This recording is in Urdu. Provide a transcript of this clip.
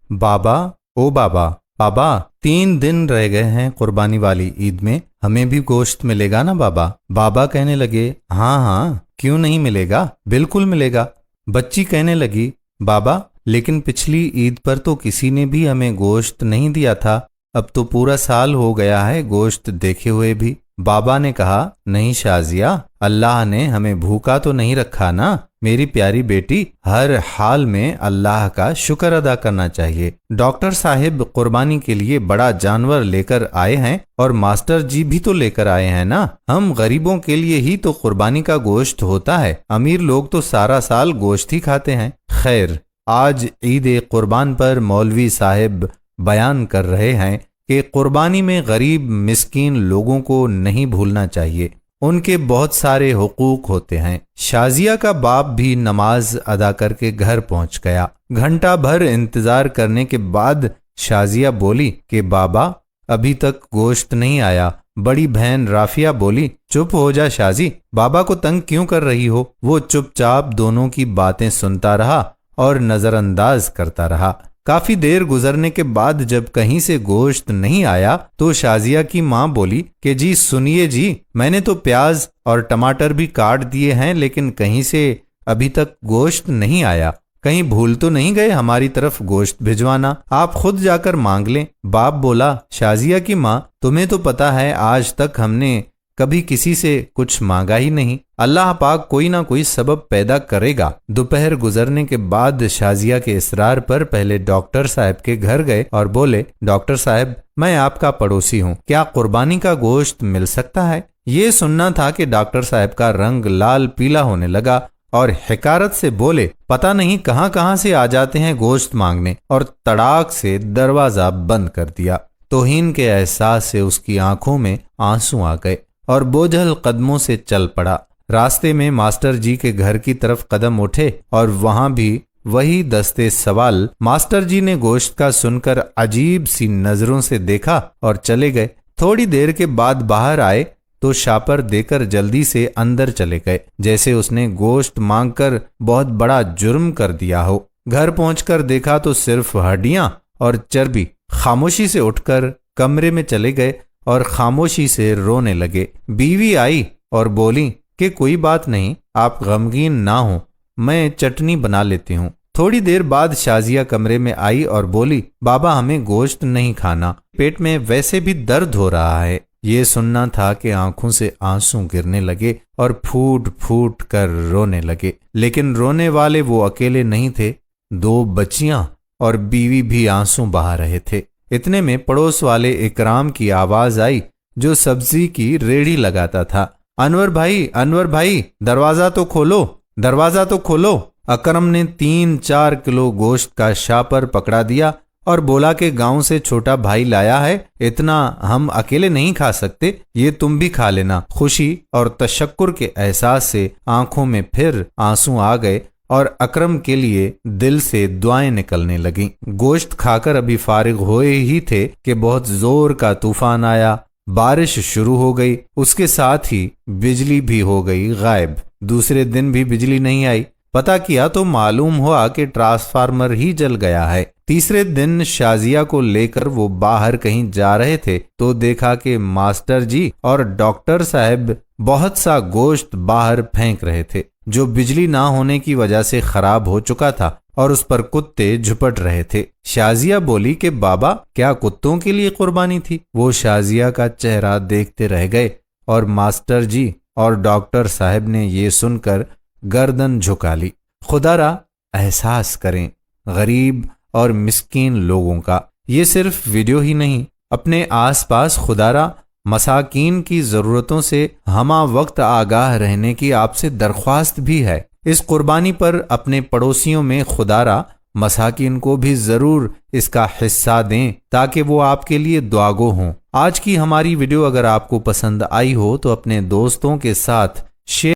بابا او بابا بابا 3 دن رہ گئے ہیں قربانی والی عید میں، ہمیں بھی گوشت ملے گا نا بابا؟ بابا کہنے لگے ہاں ہاں کیوں نہیں ملے گا، بالکل ملے گا۔ بچی کہنے لگی بابا لیکن پچھلی عید پر تو کسی نے بھی ہمیں گوشت نہیں دیا تھا، اب تو پورا سال ہو گیا ہے گوشت دیکھے ہوئے بھی۔ بابا نے کہا نہیں شازیہ، اللہ نے ہمیں بھوکا تو نہیں رکھا نا میری پیاری بیٹی، ہر حال میں اللہ کا شکر ادا کرنا چاہیے۔ ڈاکٹر صاحب قربانی کے لیے بڑا جانور لے کر آئے ہیں اور ماسٹر جی بھی تو لے کر آئے ہیں نا، ہم غریبوں کے لیے ہی تو قربانی کا گوشت ہوتا ہے، امیر لوگ تو سارا سال گوشت ہی کھاتے ہیں۔ خیر، آج عید قربان پر مولوی صاحب بیان کر رہے ہیں کہ قربانی میں غریب مسکین لوگوں کو نہیں بھولنا چاہیے، ان کے بہت سارے حقوق ہوتے ہیں۔ شازیہ کا باپ بھی نماز ادا کر کے گھر پہنچ گیا۔ گھنٹہ بھر انتظار کرنے کے بعد شازیہ بولی کہ بابا ابھی تک گوشت نہیں آیا۔ بڑی بہن رافیہ بولی چپ ہو جا شازی، بابا کو تنگ کیوں کر رہی ہو؟ وہ چپ چاپ دونوں کی باتیں سنتا رہا اور نظر انداز کرتا رہا۔ کافی دیر گزرنے کے بعد جب کہیں سے گوشت نہیں آیا تو شازیہ کی ماں بولی کہ جی سنیے جی، میں نے تو پیاز اور ٹماٹر بھی کاٹ دیے ہیں لیکن کہیں سے ابھی تک گوشت نہیں آیا، کہیں بھول تو نہیں گئے ہماری طرف گوشت بھجوانا، آپ خود جا کر مانگ لیں۔ باپ بولا شازیہ کی ماں تمہیں تو پتا ہے آج تک ہم نے کبھی کسی سے کچھ مانگا ہی نہیں، اللہ پاک کوئی نہ کوئی سبب پیدا کرے گا۔ دوپہر گزرنے کے بعد شازیہ کے اصرار پر پہلے ڈاکٹر صاحب کے گھر گئے اور بولے ڈاکٹر صاحب میں آپ کا پڑوسی ہوں، کیا قربانی کا گوشت مل سکتا ہے؟ یہ سننا تھا کہ ڈاکٹر صاحب کا رنگ لال پیلا ہونے لگا اور حقارت سے بولے پتہ نہیں کہاں کہاں سے آ جاتے ہیں گوشت مانگنے، اور تڑاک سے دروازہ بند کر دیا۔ توہین کے احساس سے اس کی آنکھوں میں آنسو آ گئے اور بوجھل قدموں سے چل پڑا۔ راستے میں ماسٹر جی کے گھر کی طرف قدم اٹھے اور وہاں بھی وہی دستے سوال۔ ماسٹر جی نے گوشت کا سن کر عجیب سی نظروں سے دیکھا اور چلے گئے۔ تھوڑی دیر کے بعد باہر آئے تو شاپر دے کر جلدی سے اندر چلے گئے، جیسے اس نے گوشت مانگ کر بہت بڑا جرم کر دیا ہو۔ گھر پہنچ کر دیکھا تو صرف ہڈیاں اور چربی۔ خاموشی سے اٹھ کر کمرے میں چلے گئے اور خاموشی سے رونے لگے۔ بیوی آئی اور بولی کہ کوئی بات نہیں، آپ غمگین نہ ہوں، میں چٹنی بنا لیتی ہوں۔ تھوڑی دیر بعد شازیہ کمرے میں آئی اور بولی بابا ہمیں گوشت نہیں کھانا، پیٹ میں ویسے بھی درد ہو رہا ہے۔ یہ سننا تھا کہ آنکھوں سے آنسو گرنے لگے اور پھوٹ پھوٹ کر رونے لگے، لیکن رونے والے وہ اکیلے نہیں تھے، 2 بچیاں اور بیوی بھی آنسو بہا رہے تھے۔ اتنے میں پڑوس والے اکرام کی آواز آئی جو سبزی کی ریڑھی لگاتا تھا، انور بھائی دروازہ تو کھولو، دروازہ تو کھولو۔ اکرم نے 3-4 کلو گوشت کا شاپر پکڑا دیا اور بولا کہ گاؤں سے چھوٹا بھائی لایا ہے، اتنا ہم اکیلے نہیں کھا سکتے، یہ تم بھی کھا لینا۔ خوشی اور تشکر کے احساس سے آنکھوں میں پھر آنسو آ گئے اور اکرم کے لیے دل سے دعائیں نکلنے لگیں۔ گوشت کھا کر ابھی فارغ ہوئے ہی تھے کہ بہت زور کا طوفان آیا، بارش شروع ہو گئی، اس کے ساتھ ہی بجلی بھی ہو گئی غائب۔ دوسرے دن بھی بجلی نہیں آئی، پتہ کیا تو معلوم ہوا کہ ٹرانسفارمر ہی جل گیا ہے۔ تیسرے دن شازیہ کو لے کر وہ باہر کہیں جا رہے تھے تو دیکھا کہ ماسٹر جی اور ڈاکٹر صاحب بہت سا گوشت باہر پھینک رہے تھے جو بجلی نہ ہونے کی وجہ سے خراب ہو چکا تھا اور اس پر کتے جھپٹ رہے تھے۔ شازیہ بولی کہ بابا کیا کتوں کے لیے قربانی تھی؟ وہ شازیہ کا چہرہ دیکھتے رہ گئے اور ماسٹر جی اور ڈاکٹر صاحب نے یہ سن کر گردن جھکا لی۔ خدا را احساس کریں غریب اور مسکین لوگوں کا۔ یہ صرف ویڈیو ہی نہیں، اپنے آس پاس خدا را مساکین کی ضرورتوں سے ہمہ وقت آگاہ رہنے کی آپ سے درخواست بھی ہے۔ اس قربانی پر اپنے پڑوسیوں میں خدا را مساکین کو بھی ضرور اس کا حصہ دیں تاکہ وہ آپ کے لیے دعاگو ہوں۔ آج کی ہماری ویڈیو اگر آپ کو پسند آئی ہو تو اپنے دوستوں کے ساتھ شیئر